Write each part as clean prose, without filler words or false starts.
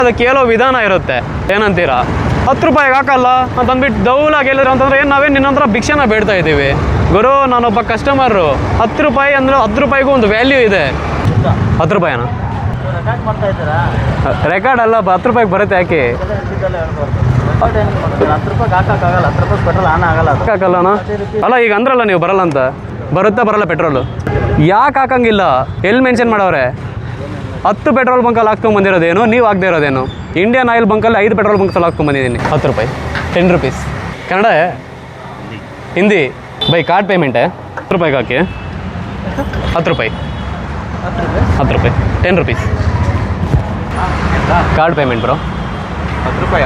ಅದು ಕೇಳೋ ವಿಧಾನ ಇರುತ್ತೆ. ಏನಂತೀರಾ? 10 ರೂಪಾಯಿಗೆ ಹಾಕಲ್ಲ ಅಂತಂದ್ಬಿಟ್ಟು ದೌಲಾಗಿ ಹೇಳಿದ್ರು ಅಂತಂದ್ರೆ ಏನು ನಾವೇನು ನಿನ್ನ ಹತ್ರ ಭಿಕ್ಷೆನ ಬೇಡ್ತಾ ಇದ್ದೀವಿ? ಗುರು, ನಾನೊಬ್ಬ ಕಸ್ಟಮರು. 10 ರೂಪಾಯಿ ಅಂದರೆ 10 ರೂಪಾಯಿಗೂ ಒಂದು ವ್ಯಾಲ್ಯೂ ಇದೆ. 10 ರೂಪಾಯಿನ ರೆಕಾರ್ಡ್ ಅಲ್ಲ, 10 ರೂಪಾಯಿಗೆ ಬರುತ್ತೆ. ಯಾಕೆ 10 ರೂಪಾಯಿಗೆ ಹಾಕೋಕ್ಕಾಗಲ್ಲ? 10 ರೂಪಾಯಿ ಪೆಟ್ರೋಲ್ ಆನ್ ಆಗಲ್ಲ. ಹಾಕಲ್ಲಣ್ಣ? ಅಲ್ಲ, ಈಗ ಅಂದ್ರಲ್ಲ ನೀವು ಬರಲ್ಲ ಅಂತ. ಬರುತ್ತಾ ಬರಲ್ಲ ಪೆಟ್ರೋಲು? ಯಾಕೆ ಹಾಕಂಗಿಲ್ಲ? ಎಲ್ಲಿ ಮೆನ್ಷನ್ ಮಾಡವ್ರೆ? 10 ಪೆಟ್ರೋಲ್ ಬಂಕಲ್ಲಿ ಹಾಕ್ಕೊಂಡು ಬಂದಿರೋದೇನು, ನೀವು ಆಗದೆ ಇರೋದೇನು? ಇಂಡಿಯನ್ ಆಯಿಲ್ ಬಂಕಲ್ಲಿ 5 ಪೆಟ್ರೋಲ್ ಬಂಕ್ಸಲ್ಲಿ ಹಾಕ್ಕೊಂಡು ಬಂದಿದ್ದೀನಿ. 10 ರೂಪಾಯಿ, 10 rupees. Kannada, Hindi, by card ಪೇಮೆಂಟೇ. 10 ರೂಪಾಯಿಗೆ ಹಾಕಿ. 10 ರೂಪಾಯಿ, 10 ರೂಪಾಯಿ, 10 ರುಪೀಸ್ ಕಾರ್ಡ್ ಪೇಮೆಂಟ್ ಬ್ರೋ. 10 ರೂಪಾಯಿ.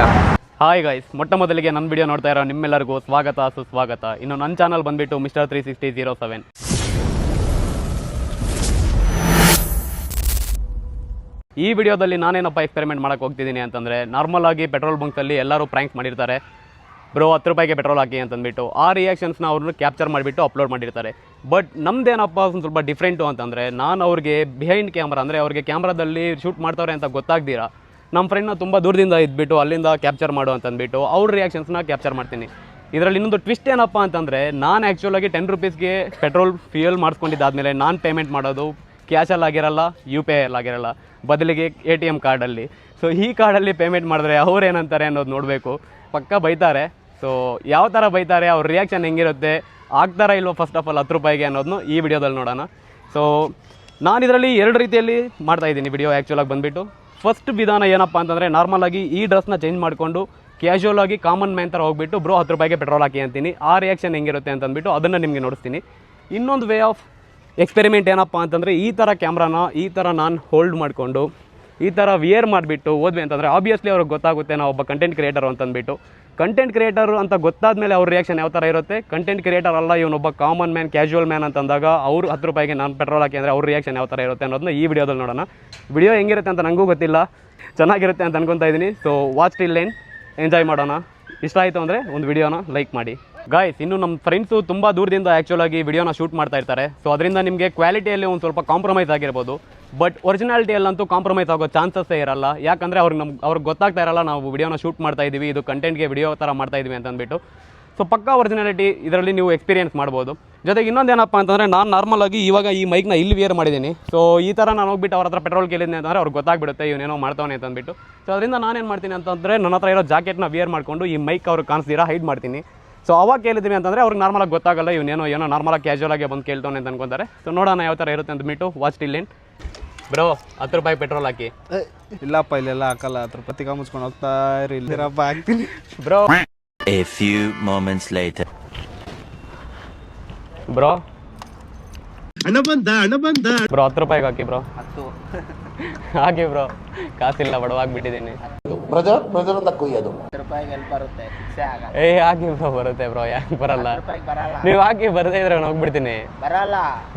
ಹಾಯ್ ಗೈಸ್, ಮೊಟ್ಟ ಮೊದಲಿಗೆ ನನ್ನ ವಿಡಿಯೋ ನೋಡ್ತಾ ಇರೋ ನಿಮ್ಮೆಲ್ಲರಿಗೂ ಸ್ವಾಗತ ಸುಸ್ವಾಗತ. ಇನ್ನು ನನ್ನ ಚಾನಲ್ ಬಂದುಬಿಟ್ಟು ಮಿಸ್ಟರ್ 36007. ಈ ವಿಡಿಯೋದಲ್ಲಿ ನಾನೇನಪ್ಪ ಎಕ್ಸ್ಪೆರಿಮೆಂಟ್ ಮಾಡೋಕ್ಕೆ ಹೋಗ್ತಿದ್ದೀನಿ ಅಂತಂದರೆ, ನಾರ್ಮಲ್ ಆಗಿ ಪೆಟ್ರೋಲ್ ಬಂಕ್ಸಲ್ಲಿ ಎಲ್ಲರೂ ಪ್ರ್ಯಾಂಕ್ ಮಾಡಿರ್ತಾರೆ. ಬ್ರೋ 10 ರೂಪಾಯಿಗೆ ಪೆಟ್ರೋಲ್ ಹಾಕಿ ಅಂತಂದ್ಬಿಟ್ಟು ಆ ರಿಯಾಕ್ಷನ್ಸ್ನ ಅವ್ರನ್ನ ಕ್ಯಾಪ್ಚರ್ ಮಾಡಿಬಿಟ್ಟು ಅಪ್ಲೋಡ್ ಮಾಡಿರ್ತಾರೆ. ಬಟ್ ನಮ್ಮದೇನಪ್ಪ ಒಂದು ಸ್ವಲ್ಪ ಡಿಫ್ರೆಂಟು ಅಂತಂದರೆ, ನಾನು ಅವ್ರಿಗೆ ಬಿಹೈಂಡ್ ಕ್ಯಾಮ್ರಾ ಅಂದರೆ ಅವ್ರಿಗೆ ಕ್ಯಾಮ್ರಾದಲ್ಲಿ ಶೂಟ್ ಮಾಡ್ತಾರೆ ಅಂತ ಗೊತ್ತಾಗ್ದಿರಾ ನಮ್ಮ ಫ್ರೆಂಡ್ನ ತುಂಬ ದೂರದಿಂದ ಇದ್ಬಿಟ್ಟು ಅಲ್ಲಿಂದ ಕ್ಯಾಪ್ಚರ್ ಮಾಡು ಅಂತಂದ್ಬಿಟ್ಟು ಅವ್ರ ರಿಯಾಕ್ಷನ್ಸ್ನ ಕ್ಯಾಪ್ಚರ್ ಮಾಡ್ತೀನಿ. ಇದರಲ್ಲಿ ಇನ್ನೊಂದು ಟ್ವಿಸ್ಟ್ ಏನಪ್ಪ ಅಂತಂದರೆ, ನಾನು ಆ್ಯಕ್ಚುಲಾಗಿ 10 ರುಪೀಸ್ಗೆ ಪೆಟ್ರೋಲ್ ಫ್ಯೂಯಲ್ ಮಾಡಿಸ್ಕೊಂಡಿದ್ದಾದಮೇಲೆ ನಾನು ಪೇಮೆಂಟ್ ಮಾಡೋದು ಕ್ಯಾಶಲ್ಲಿ ಆಗಿರಲ್ಲ, UPI ಅಲ್ಲಿ ಆಗಿರಲ್ಲ, ಬದಲಿಗೆ ATM ಕಾರ್ಡಲ್ಲಿ. ಸೊ ಈ ಕಾರ್ಡಲ್ಲಿ ಪೇಮೆಂಟ್ ಮಾಡಿದ್ರೆ ಅವ್ರು ಏನಂತಾರೆ ಅನ್ನೋದು ನೋಡಬೇಕು. ಪಕ್ಕ ಬೈತಾರೆ. ಸೊ ಯಾವ ಥರ ಬೈತಾರೆ, ಅವ್ರ ರಿಯಾಕ್ಷನ್ ಹೆಂಗಿರುತ್ತೆ, ಆಗ್ತಾರಾ ಇಲ್ವೋ ಫಸ್ಟ್ ಆಫ್ ಆಲ್ 10 ರೂಪಾಯಿಗೆ ಅನ್ನೋದನ್ನು ಈ ವಿಡಿಯೋದಲ್ಲಿ ನೋಡೋಣ. ಸೊ ನಾನು ಇದರಲ್ಲಿ 2 ರೀತಿಯಲ್ಲಿ ಮಾಡ್ತಾಯಿದ್ದೀನಿ ವಿಡಿಯೋ. ಆ್ಯಕ್ಚುಲಾಗಿ ಬಂದುಬಿಟ್ಟು ಫಸ್ಟ್ ವಿಧಾನ ಏನಪ್ಪ ಅಂತಂದರೆ, ನಾರ್ಮಲಾಗಿ ಈ ಡ್ರೆಸ್ನ ಚೇಂಜ್ ಮಾಡಿಕೊಂಡು ಕ್ಯಾಶುವಲ್ ಆಗಿ ಕಾಮನ್ ಮ್ಯಾನ್ ಥರ ಹೋಗ್ಬಿಟ್ಟು ಬ್ರೋ 10 ರೂಪಾಯಿಗೆ ಪೆಟ್ರೋಲ್ ಹಾಕಿ ಅಂತೀನಿ. ಆ ರಿಯಾಕ್ಷನ್ ಹೆಂಗಿರುತ್ತೆ ಅಂತಂದ್ಬಿಟ್ಟು ಅದನ್ನು ನಿಮಗೆ ನೋಡಿಸ್ತೀನಿ. ಇನ್ನೊಂದು ವೇ ಆಫ್ ಎಕ್ಸ್ಪೆರಿಮೆಂಟ್ ಏನಪ್ಪ ಅಂತಂದರೆ, ಈ ಥರ ಕ್ಯಾಮ್ರಾನ ಈ ಥರ ನಾನು ಹೋಲ್ಡ್ ಮಾಡಿಕೊಂಡು ಈ ಥರ ವಿಯರ್ ಮಾಡಿಬಿಟ್ಟು ಹೋದ್ವಿ ಅಂತಂದರೆ ಆಬ್ವಿಯಸ್ಲಿ ಅವ್ರಿಗೆ ಗೊತ್ತಾಗುತ್ತೆ ನಾವು ಒಬ್ಬ ಕಂಟೆಂಟ್ ಕ್ರಿಯೇಟರ್ ಅಂತಂದ್ಬಿಟ್ಟು. ಕಂಟೆಂಟ್ ಕ್ರಿಯೇಟರ್ ಅಂತ ಗೊತ್ತಾದ ಮೇಲೆ ಅವ್ರ ರಿಯಾಕ್ಷನ್ ಯಾವ ಥರ ಇರುತ್ತೆ, ಕಂಟೆಂಟ್ ಕ್ರಿಯೇಟರ್ ಅಲ್ಲ ಇವನೊಬ್ಬ ಕಾಮನ್ ಮ್ಯಾನ್, ಕ್ಯಾಶುವಲ್ ಮ್ಯಾನ್ ಅಂತಂದಾಗ ಅವರು 10 ರೂಪಾಯಿಗೆ ನಾನು ಪೆಟ್ರೋಲ್ ಹಾಕಿ ಅಂದರೆ ಅವ್ರ ರಿಯಾಕ್ಷನ್ ಯಾವ ಥರ ಇರುತ್ತೆ ಅನ್ನೋದನ್ನ ಈ ವಿಡಿಯೋದಲ್ಲಿ ನೋಡೋಣ. ವಿಡಿಯೋ ಹೆಂಗಿರುತ್ತೆ ಅಂತ ನನಗೂ ಗೊತ್ತಿಲ್ಲ, ಚೆನ್ನಾಗಿರುತ್ತೆ ಅಂತ ಅನ್ಕೊತಾ ಇದ್ದೀನಿ. So watch till end, enjoy ಮಾಡೋಣ. ಇಷ್ಟ ಆಯಿತು ಅಂದರೆ ಒಂದು ವಿಡಿಯೋನ ಲೈಕ್ ಮಾಡಿ. ಗಾಯ್ಸ್, ಇನ್ನು ನಮ್ಮ ಫ್ರೆಂಡ್ಸು ತುಂಬ ದೂರದಿಂದ ಆ್ಯಕ್ಚುಲಾಗಿ ವಿಡಿಯೋನ ಶೂಟ್ ಮಾಡ್ತಾ ಇರ್ತಾರೆ. ಸೊ ಅದರಿಂದ ನಿಮಗೆ ಕ್ವಾಲಿಟಿಯಲ್ಲಿ ಒಂದು ಸ್ವಲ್ಪ ಕಾಂಪ್ರಮೈಸ್ ಆಗಿರ್ಬೋದು. ಬಟ್ ಒರಿಜಿನಾಲಿಟಿಯಲ್ಲಂತೂ ಕಾಂಪ್ರಮೈಸ್ ಆಗೋ ಚಾನ್ಸಸ್ಸೇ ಇರಲ್ಲ. ಯಾಕಂದರೆ ಅವ್ರಿಗೆ ಗೊತ್ತಾಗ್ತಾ ಇರಲ್ಲ ನಾವು ವಿಡಿಯೋನ ಶೂಟ್ ಮಾಡ್ತಾ ಇದ್ದೀವಿ, ಇದು ಕಂಟೆಂಟ್ಗೆ ವಿಡಿಯೋ ಥರ ಮಾಡ್ತಾ ಇದ್ದೀವಿ ಅಂತಂದ್ಬಿಟ್ಟು. ಸೊ ಪಕ್ಕಾ ಒರಿಜಿನಾಲಿಟಿ ಇದರಲ್ಲಿ ನೀವು ಎಕ್ಸ್ಪೀರಿಯನ್ಸ್ ಮಾಡ್ಬೋದು. ಜೊತೆಗೆ ಇನ್ನೊಂದೇನಪ್ಪ ಅಂತಂದರೆ, ನಾನು ನಾರ್ಮಲಾಗಿ ಇವಾಗ ಈ ಮೈಕ್ನ ಇಲ್ಲಿ ವಿಯರ್ ಮಾಡಿದ್ದೀನಿ. ಸೊ ಈ ಥರ ನಾನು ಹೋಗ್ಬಿಟ್ಟು ಅವ್ರ ಹತ್ರ ಪೆಟ್ರೋಲ್ ಕೇಳಿದ್ನಿ ಅಂತಂದರೆ ಅವ್ರಿಗೆ ಗೊತ್ತಾಗ್ಬಿಡುತ್ತೆ ಇವನೇನೋ ಮಾಡ್ತಾವನೆ ಅಂತಂದ್ಬಿಟ್ಟು. ಸೊ ಅದರಿಂದ ನಾನೇನು ಮಾಡ್ತೀನಿ ಅಂತಂದರೆ, ನನ್ನ ಹತ್ರ ಇರೋ ಜಾಕೆಟ್ನ ವಿಯರ್ ಮಾಡಿಕೊಂಡು ಈ ಮೈಕ್ ಅವ್ರಿಗೆ ಕಾಣಿಸ್ದಿರಾ ಹೈಡ್ ಮಾಡ್ತೀನಿ. ಸೊ ಅವಾಗ ಕೇಳಿದ್ವಿ ಅಂತಂದರೆ ಅವ್ರಿಗೆ ನಾರ್ಮಲಾಗಿ ಗೊತ್ತಾಗಲ್ಲ, ಇವನೇನೋ ನಾರ್ಮಲಾಗಿ ಕ್ಯಾಶುವಲಾಗಿ ಬಂದು ಕೇಳ್ತಾನೆ ಅಂತ ಅನ್ಕೊಂತಾರೆ. ಸೊ ನೋಡೋಣ ಯಾವ ಥರ ಇರುತ್ತೆ ಅಂದ್ಬಿಟ್ಟು ವಾಚ್ ಟಿಲ್ ಎಂಡ್. ಬ್ರೋ 10 ರೂಪಾಯಿ ಪೆಟ್ರೋಲ್ ಹಾಕಿ. ಇಲ್ಲಪ್ಪ, ಇಲ್ಲೆಲ್ಲ ಹಾಕಲ್ಲ. 10 ರೂಪಾಯಿ ತಿಕ್ಕ ಮುಚ್ಕೊಂಡು ಹೋಗ್ತಾ ಇರಪ್ಪ, ಹಾಕ್ತೀನಿ bro. A few moments later. Bro ಹಣ ಬಂದ ಬ್ರೋ 10 ರೂಪಾಯಿಗೆ ಹಾಕಿ ಬ್ರೋ. ಹಾಕಿ ಬ್ರೋ, ಕಾಸಿಲ್ಲ, ಬಡವಾಗ್ಬಿಟ್ಟಿದ್ದೀನಿ. ಬ್ರದರ್ ಅಂತ ಕೊಯ್ಯೋದು. 10 ರೂಪಾಯಿಗೆ ಎಲ್ಲಿ ಬರುತ್ತೆ? ಹಾಕಿ ಬ್ರೋ, ಬರುತ್ತೆ ಬ್ರೋ. ಯಾಕೆ ಬರಲ್ಲ? ನೀವು ಹಾಕಿ, ಬರದೇ ಇದ್ರೆ ನಾನು ಹೋಗ್ಬಿಡ್ತೀನಿ.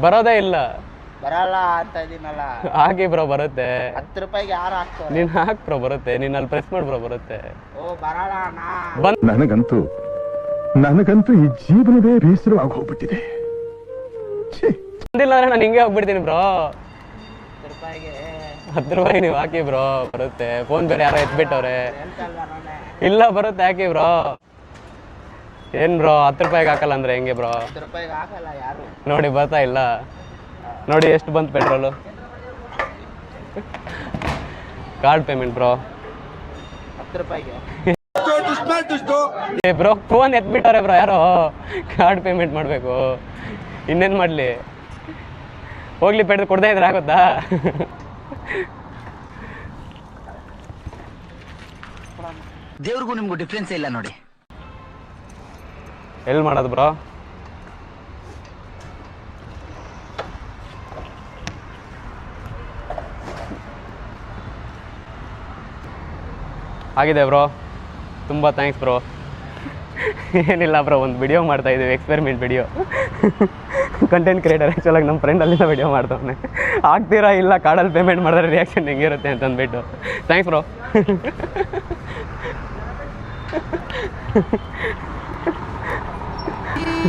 ಬರೋದೇ ಇಲ್ಲ ಅಂತ ಇದೀನಲ್ಲ. ಹಾಕಿ ಬ್ರೋ, ಬರುತ್ತೆ. 10 ರೂಪಾಯಿಗೆ ಯಾರು ಹಾಕ್ತಾರೆ? ನೀನ್ ಹಾಕ್ ಬ್ರೋ, ಬರುತ್ತೆ. ನೀನ್ ಅಲ್ಲಿ ಪ್ರೆಸ್ ಮಾಡಿ ಬ್ರೋ, ಬರುತ್ತೆ. ನನಗಂತೂ ಈ ಜೀವನವೇ ಬೇಸರವಾಗಿ ಹೋಗ್ಬಿಟ್ಟಿದೆ. ಬಂದಿಲ್ಲ ಅಂದ್ರೆ ನಾನು ಹಿಂಗೆ ಹೋಗ್ಬಿಡ್ತೀನಿ ಬ್ರೋ. 10 ರೂಪಾಯಿಗೆ 10 ರೂಪಾಯಿ ನೀವು ಹಾಕಿ ಬ್ರೋ, ಬರುತ್ತೆ. ಫೋನ್ ಬೇರೆ ಯಾರೋ ಎತ್ಬಿಟ್ಟವ್ರೆ. ಇಲ್ಲ, ಬರುತ್ತೆ, ಹಾಕಿ ಬ್ರೋ. ಏನ್ ಬ್ರೋ 10 ರೂಪಾಯಿಗೆ ಹಾಕಲ್ಲ ಅಂದ್ರೆ ಹೆಂಗೆ ಬ್ರೋ? 10 ರೂಪಾಯಿಗೆ ಹಾಕಲ್ಲ ಯಾರು. ನೋಡಿ, ಬರ್ತಾ ಇಲ್ಲ. ನೋಡಿ ಎಷ್ಟು ಬಂತು ಪೆಟ್ರೋಲು. Card payment bro. 10 ರೂಪಾಯಿಗೆ ಬ್ರೋ ಫೋನ್ ಎತ್ಬಿಟ್ಟವ್ರೆ ಬ್ರೋ ಯಾರೋ. ಕಾರ್ಡ್ ಪೇಮೆಂಟ್ ಮಾಡಬೇಕು, ಇನ್ನೇನು ಮಾಡಲಿ? ಹೋಗ್ಲಿ, ಪೆಟ್ರೋಲ್ ಕೊಡ್ತಾ ಇದ್ರೆ ಆಗುತ್ತಾ? ದೇವ್ರಿಗೂ ನಿಮ್ಗೂ ಡಿಫ್ರೆನ್ಸ್ ಇಲ್ಲ ನೋಡಿ. ಎಲ್ಲಿ ಮಾಡೋದು ಬ್ರೋ? ಆಗಿದೆ ಬ್ರೋ, ತುಂಬ ಥ್ಯಾಂಕ್ಸ್ ಬ್ರೋ. ಏನಿಲ್ಲ ಬ್ರೋ, ಒಂದು ವಿಡಿಯೋ ಮಾಡ್ತಾ ಇದ್ದೀವಿ, ಎಕ್ಸ್ಪೆರಿಮೆಂಟ್ ವಿಡಿಯೋ. ಕಂಟೆಂಟ್ ಕ್ರಿಯೇಟರ್ ಆ್ಯಕ್ಚುಲಾಗಿ ನಮ್ಮ ಫ್ರೆಂಡ್ ಅಲ್ಲಿಂದ ವಿಡಿಯೋ ಮಾಡ್ತಾವನೆ. ಆಗ್ತೀರಾ ಇಲ್ಲ ಕಾರ್ಡಲ್ಲಿ ಪೇಮೆಂಟ್ ಮಾಡಿದ್ರೆ ರಿಯಾಕ್ಷನ್ ಹೆಂಗಿರುತ್ತೆ ಅಂತಂದ್ಬಿಟ್ಟು. Thanks bro.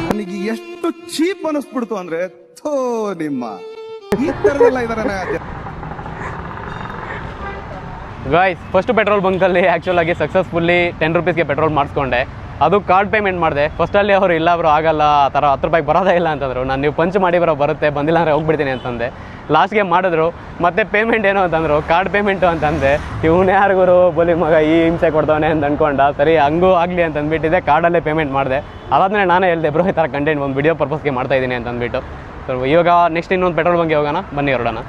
ನನಗೆ ಎಷ್ಟು ಚೀಪ್ ಅನಿಸ್ಬಿಡ್ತು ಅಂದ್ರೆ, ಥೋ ನಿಮ್ಮ ಈ ತರದೆಲ್ಲ ಇದಾರೆ. ಗಾಯ್ಸ್ ಫಸ್ಟ್ ಪೆಟ್ರೋಲ್ ಬಂಕಲ್ಲಿ ಆ್ಯಕ್ಚುಲಾಗಿ ಸಕ್ಸಸ್ಫುಲ್ಲಿ 10 ರೂಪೀಸ್ಗೆ ಪೆಟ್ರೋಲ್ ಮಾಡಿಸ್ಕೊಂಡೆ. ಅದು ಕಾರ್ಡ್ ಪೇಮೆಂಟ್ ಮಾಡಿದೆ. ಫಸ್ಟಲ್ಲಿ ಅವರು ಇಲ್ಲ ಬ್ರೋ ಆಗಲ್ಲ, ಆ ಥರ 10 ರೂಪಾಯಿಗೆ ಬರೋದೇ ಇಲ್ಲ ಅಂತಂದರು. ನಾನು ನೀವು ಪಂಚ್ ಮಾಡಿ ಬರೋ ಬರುತ್ತೆ, ಬಂದಿಲ್ಲ ಅಂದರೆ ಹೋಗ್ಬಿಡ್ತೀನಿ ಅಂತಂದೆ. ಲಾಸ್ಟ್ಗೆ ಮಾಡಿದ್ರು. ಮತ್ತು ಪೇಮೆಂಟ್ ಏನು ಅಂತಂದರು, ಕಾರ್ಡ್ ಪೇಮೆಂಟು ಅಂತಂದೆ. ಇವನು ಯಾರಿಗೂ ಬೋಲಿ ಮಗ ಈ ಹಿಂಸೆ ಕೊಡ್ತಾವನೆ ಅಂತ ಅಂದ್ಕೊಂಡ. ಸರಿ ಹಂಗೂ ಆಗಲಿ ಅಂತ ಅಂದ್ಬಿಟ್ಟಿದ್ದೆ, ಕಾರ್ಡಲ್ಲೇ ಪೇಮೆಂಟ್ ಮಾಡಿದೆ. ಅದಾದಮೇಲೆ ನಾನೇ ಹೇಳಿದೆ ಬ್ರೋ ಈ ಥರ ಕಂಟೆಂಟ್ ಒಂದು ವಿಡಿಯೋ ಪರ್ಪಸ್ಗೆ ಮಾಡ್ತಾಯಿದ್ದೀನಿ ಅಂತ ಅಂದ್ಬಿಟ್ಟು. ಸೊ ಇವಾಗ ನೆಕ್ಸ್ಟ್ ಇನ್ನೊಂದು ಪೆಟ್ರೋಲ್ ಬಂಕ್ಗೆ ಹೋಗೋಣ, ಬನ್ನಿ ಹೊರಡೋಣ.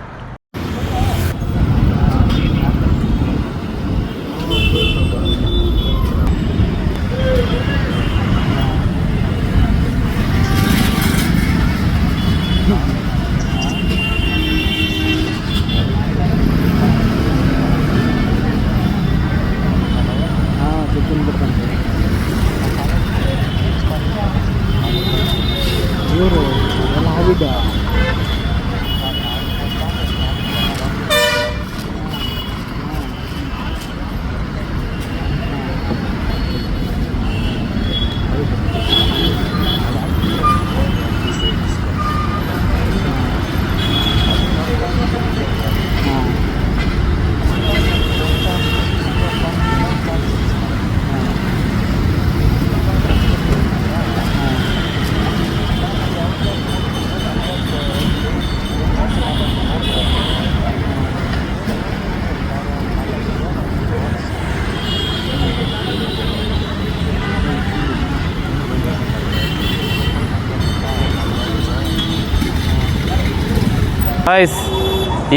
ಗೈಸ್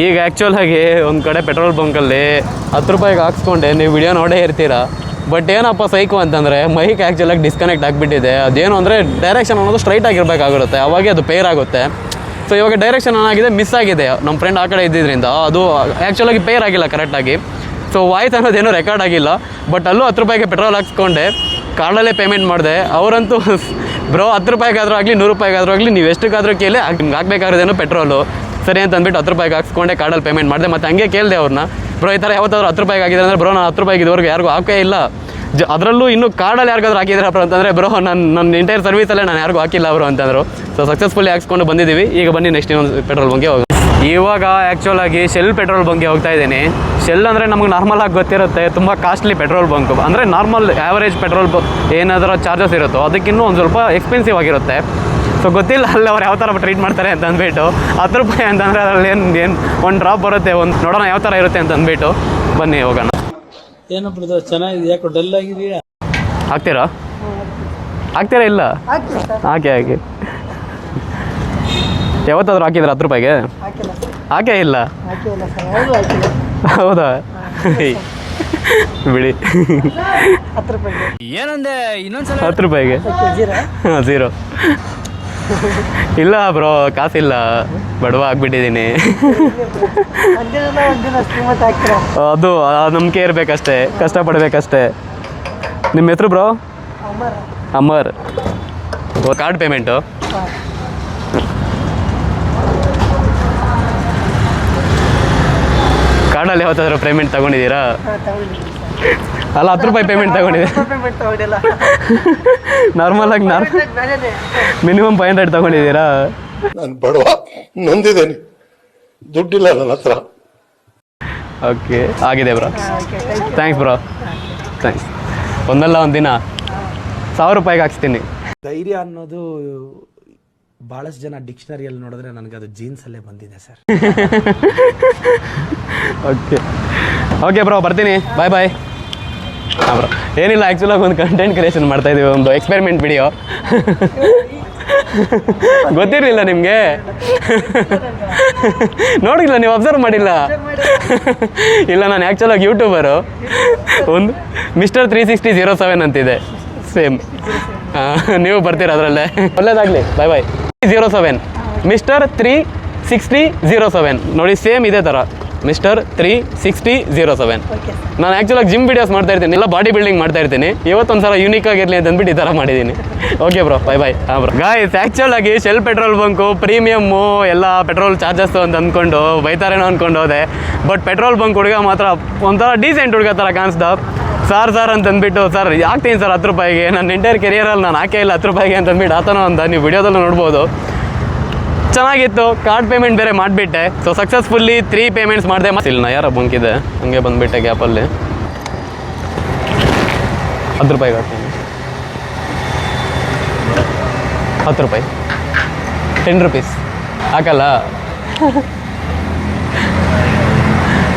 ಈಗ ಆ್ಯಕ್ಚುಲಾಗಿ ಒಂದು ಕಡೆ ಪೆಟ್ರೋಲ್ ಬಂಕಲ್ಲಿ 10 ರೂಪಾಯಿಗೆ ಹಾಕ್ಸ್ಕೊಂಡೆ. ನೀವು ವಿಡಿಯೋ ನೋಡೇ ಇರ್ತೀರ. ಬಟ್ ಏನಪ್ಪ ಸೈಕು ಅಂತಂದರೆ ಮೈಕ್ ಆ್ಯಕ್ಚುಲಾಗಿ ಡಿಸ್ಕನೆಕ್ಟ್ ಆಗಿಬಿಟ್ಟಿದೆ. ಅದೇನು ಅಂದರೆ ಡೈರೆಕ್ಷನ್ ಅನ್ನೋದು ಸ್ಟ್ರೈಟ್ ಆಗಿರಬೇಕಾಗಿರುತ್ತೆ, ಅವಾಗೆ ಅದು ಪೇರ್ ಆಗುತ್ತೆ. ಸೊ ಇವಾಗ ಡೈರೆಕ್ಷನ್ ಏನಾಗಿದೆ, ಮಿಸ್ ಆಗಿದೆ. ನಮ್ಮ ಫ್ರೆಂಡ್ ಆ ಕಡೆ ಇದ್ದಿದ್ದರಿಂದ ಅದು ಆ್ಯಕ್ಚುಲಾಗಿ ಪೇರ್ ಆಗಿಲ್ಲ ಕರೆಕ್ಟಾಗಿ. ಸೊ ವಾಯ್ಸ್ ಅನ್ನೋದೇನೂ ರೆಕಾರ್ಡ್ ಆಗಿಲ್ಲ. ಬಟ್ ಅಲ್ಲೂ 10 ರೂಪಾಯಿಗೆ ಪೆಟ್ರೋಲ್ ಹಾಕ್ಸ್ಕೊಂಡೆ, ಕಾರ್ಡಲ್ಲೇ ಪೇಮೆಂಟ್ ಮಾಡಿದೆ. ಅವರಂತೂ ಬ್ರೋ 10 ರೂಪಾಯಿಗಾದರೂ ಆಗಲಿ 100 ರೂಪಾಯಿಗಾದರೂ ಆಗಲಿ ನೀವು ಎಷ್ಟಕ್ಕಾದರೂ ಕೇಳಿ ನಿಮ್ಗೆ ಹಾಕ್ಬೇಕಾಗಿರೋದೇನೋ ಪೆಟ್ರೋಲು ಸರಿ ಅಂತ ಅಂದ್ಬಿಟ್ಟು 10 ರೂಪಾಯಿಗೆ ಹಾಕ್ಸ್ಕೊಂಡೆ, ಕಾರ್ಡಲ್ಲಿ ಪೇಮೆಂಟ್ ಮಾಡಿದೆ. ಮತ್ತು ಹಂಗೆ ಕೇಳಿದೆ ಅವ್ರನ್ನ, ಬ್ರೋ ಈ ಥರ ಯಾವತ್ತಾದ್ರೂ 10 ರೂಪಾಯಿಗೆ ಆಗಿದೆ ಅಂದರೆ ಬ್ರೋ ನಾನು 10 ರೂಪಾಯಿಗೆ ಇದುವರೆಗೂ ಯಾರಿಗೂ ಹಾಕೇ ಇಲ್ಲ, ಅದರಲ್ಲೂ ಇನ್ನೂ ಕಾರ್ಡಲ್ಲಿ ಯಾರಿಗಾದ್ರೂ ಹಾಕಿದ್ರಪ್ಪ ಅಂತಂದರೆ ಬ್ರೋ ನನ್ನ ಇಂಟೈರ್ ಸರ್ವಿಸಲ್ಲೇ ನಾನು ಯಾರಿಗೂ ಹಾಕಿಲ್ಲ ಅವರು ಅಂತಂದರು. ಸೊ ಸಕ್ಸಸ್ಫುಲ್ಲಿ ಹಾಕ್ಸ್ಕೊಂಡು ಬಂದಿದ್ದೀವಿ. ಈಗ ಬನ್ನಿ ನೆಕ್ಸ್ಟ್ ಇನ್ನೊಂದು ಪೆಟ್ರೋಲ್ ಬಂಕ್ಗೆ ಹೋಗೋಣ. ಇವಾಗ ಆ್ಯಕ್ಚುಲಾಗಿ ಶೆಲ್ ಪೆಟ್ರೋಲ್ ಬಂಕ್ಗೆ ಹೋಗ್ತಾ ಇದ್ದೀನಿ. ಶೆಲ್ ಅಂದರೆ ನಮಗೆ ನಾರ್ಮಲಾಗಿ ಗೊತ್ತಿರುತ್ತೆ, ತುಂಬ ಕಾಸ್ಟ್ಲಿ ಪೆಟ್ರೋಲ್ ಬಂಕ್. ಅಂದರೆ ನಾರ್ಮಲ್ ಆ್ಯಾವರೇಜ್ ಪೆಟ್ರೋಲ್ ಏನಾದರೂ ಚಾರ್ಜಸ್ ಇರುತ್ತೋ ಅದಕ್ಕಿನ್ನೂ ಒಂದು ಸ್ವಲ್ಪ ಎಕ್ಸ್ಪೆನ್ಸಿವ್ ಆಗಿರುತ್ತೆ. ಸೊ ಗೊತ್ತಿಲ್ಲ ಅಲ್ಲಿ ಅವ್ರು ಯಾವ ಥರ ಟ್ರೀಟ್ ಮಾಡ್ತಾರೆ ಅಂತ ಅಂದ್ಬಿಟ್ಟು 10 ರೂಪಾಯಿ ಅಂತಂದರೆ ಅದರಲ್ಲಿ ಏನು ಒಂದು ಡ್ರಾಪ್ ಬರುತ್ತೆ, ಒಂದು ನೋಡೋಣ ಯಾವ ಥರ ಇರುತ್ತೆ ಅಂತ ಅಂದ್ಬಿಟ್ಟು ಬನ್ನಿ ಹೋಗೋಣ. ಏನೋ ಬ್ರದರ್ ಚೆನ್ನಾಗಿದೆ, ಯಾಕೋ ಡಲ್ ಆಗಿದೆಯಾ? ಹಾಕ್ತೀರಾ ಇಲ್ಲ ಹಾಕಿ ಯಾವತ್ತಾದ್ರೂ ಹಾಕಿದ್ರೆ 10 ರೂಪಾಯಿಗೆ ಹಾಕೇ ಇಲ್ಲ? ಹೌದಾ ಬಿಡಿ. ಏನಂದೆ ಇನ್ನೊಂದ್ಸಲ? 10 ರೂಪಾಯಿಗೆ ಹಾಂ, 0 ಇಲ್ಲ ಬ್ರೋ, ಕಾಸಿಲ್ಲ, ಬಡವ ಆಗ್ಬಿಟ್ಟಿದ್ದೀನಿ. ಅದು ನಂಬಿಕೆ ಇರಬೇಕಷ್ಟೇ, ಕಷ್ಟಪಡಬೇಕಷ್ಟೇ. ನಿಮ್ಮ ಹೆಸರು ಬ್ರೋ? ಅಮರ್. Card payment? ಕಾರ್ಡಲ್ಲಿ ಯಾವತ್ತಾದ್ರೂ ಪೇಮೆಂಟ್ ತಗೊಂಡಿದ್ದೀರಾ? ಅಲ್ಲ 10 ರೂಪಾಯಿ ಪೇಮೆಂಟ್ ತಗೊಂಡಿದ್ದೀರಾ? ನಾರ್ಮಲಾಗಿ ಮಿನಿಮಮ್ 500 ತಗೊಂಡಿದ್ದೀರಾ? ನಾನು ಬಡವ, ನೊಂದಿದ್ದೇನೆ, ದುಡ್ಡಿಲ್ಲ ನನ್ನ ಹತ್ರ. ಓಕೆ ಆಗಿದೆ ಬ್ರೋ, ಥ್ಯಾಂಕ್ಸ್ ಬ್ರೋ, ಥ್ಯಾಂಕ್ಸ್. ಒಂದಲ್ಲ ಒಂದು ದಿನ 1000 ರೂಪಾಯಿಗೆ ಹಾಕ್ಸ್ತೀನಿ. ಧೈರ್ಯ ಅನ್ನೋದು ಭಾಳಷ್ಟು ಜನ ಡಿಕ್ಷನರಿಯಲ್ಲಿ ನೋಡಿದ್ರೆ ನನಗದು ಜೀನ್ಸಲ್ಲೇ ಬಂದಿದೆ ಸರ್. ಓಕೆ ಬ್ರೋ, ಬರ್ತೀನಿ, ಬಾಯ್ ಬಾಯ್. ಹಾಂ ಬ್ರೋ, ಏನಿಲ್ಲ, ಆ್ಯಕ್ಚುಲಾಗಿ ಒಂದು ಕಂಟೆಂಟ್ ಕ್ರಿಯೇಷನ್ ಮಾಡ್ತಾಯಿದ್ದೀವಿ, ಒಂದು ಎಕ್ಸ್ಪೆರಿಮೆಂಟ್ ವಿಡಿಯೋ. ಗೊತ್ತಿರಲಿಲ್ಲ ನಿಮಗೆ? ನೋಡಿಲ್ಲ ನೀವು? ಅಬ್ಸರ್ವ್ ಮಾಡಿಲ್ಲ? ಇಲ್ಲ, ನಾನು ಆ್ಯಕ್ಚುಲಾಗಿ ಯೂಟ್ಯೂಬರು. ಒಂದು ಮಿಸ್ಟರ್ 36007 ಅಂತಿದೆ, ಸೇಮ್. ನೀವು ಬರ್ತೀರ ಅದರಲ್ಲೇ. ಒಳ್ಳೇದಾಗಲಿ, ಬಾಯ್ ಬಾಯ್. 07 ಮಿಸ್ಟರ್ 36007 ನೋಡಿ, ಸೇಮ್ ಇದೇ ಥರ ಮಿಸ್ಟರ್ 36007. ನಾನು ಆ್ಯಕ್ಚುಲಾಗಿ ಜಿಮ್ ವೀಡಿಯೋಸ್ ಮಾಡ್ತಾ ಇರ್ತೀನಿ, ಎಲ್ಲ ಬಾಡಿ ಬಿಲ್ಡಿಂಗ್ ಮಾಡ್ತಾ ಇರ್ತೀನಿ. ಇವತ್ತೊಂದ್ಸಲ ಯೂನಿಕ್ ಆಗಿರಲಿ ಅಂತ ಅಂದ್ಬಿಟ್ಟು ಈ ಥರ ಮಾಡಿದ್ದೀನಿ. Okay bro, bye bye. ಹಾಂ ಬ್ರೋ. ಗಾಯ್ಸ್ ಆ್ಯಕ್ಚುಲಾಗಿ ಶೆಲ್ ಪೆಟ್ರೋಲ್ ಬಂಕು ಪ್ರೀಮಿಯಮ್ಮು ಎಲ್ಲ ಪೆಟ್ರೋಲ್ ಚಾರ್ಜಸ್ಸು ಅಂತ ಅಂದ್ಕೊಂಡು ಬೈತಾರೇನೋ ಅಂದ್ಕೊಂಡು ಹೋದೆ. ಬಟ್ ಪೆಟ್ರೋಲ್ ಬಂಕ್ ಹುಡುಗ ಮಾತ್ರ ಒಂಥರ ಡೀಸೆಂಟ್ ಹುಡುಗ ಥರ ಕಾಣಿಸ್ದ. ಸರ್ ಅಂತ ಅಂದ್ಬಿಟ್ಟು, ಸರ್ ಹಾಕ್ತೀನಿ ಸರ್ 10 ರೂಪಾಯಿಗೆ, ನನ್ನ ಎಂಟೈರ್ ಕೆರಿಯರಲ್ಲಿ ನಾನು ಹಾಕೇ ಇಲ್ಲ 10 ರೂಪಾಯಿಗೆ ಅಂತ ಅಂದ್ಬಿಟ್ಟು ಆತನೋ ಅಂತ ನೀವು ವಿಡಿಯೋದಲ್ಲೂ ನೋಡ್ಬೋದು. ಚೆನ್ನಾಗಿತ್ತು. ಕಾರ್ಡ್ ಪೇಮೆಂಟ್ ಬೇರೆ ಮಾಡಿಬಿಟ್ಟೆ. ಸೊ ಸಕ್ಸಸ್ಫುಲ್ಲಿ 3 ಪೇಮೆಂಟ್ಸ್ ಮಾಡಿದೆ. ಮತ್ತೆ ಇಲ್ಲಿ ನಯಾರ ಬಂಕ್ ಇದೆ, ಹಂಗೆ ಬಂದುಬಿಟ್ಟೆ ಗ್ಯಾಪಲ್ಲಿ. 10 ರೂಪಾಯಿಗೆ ಹಾಕ್ತೀನಿ. 10 ರೂಪಾಯಿ, 10 ರುಪೀಸ್ ಹಾಕಲ್ಲ.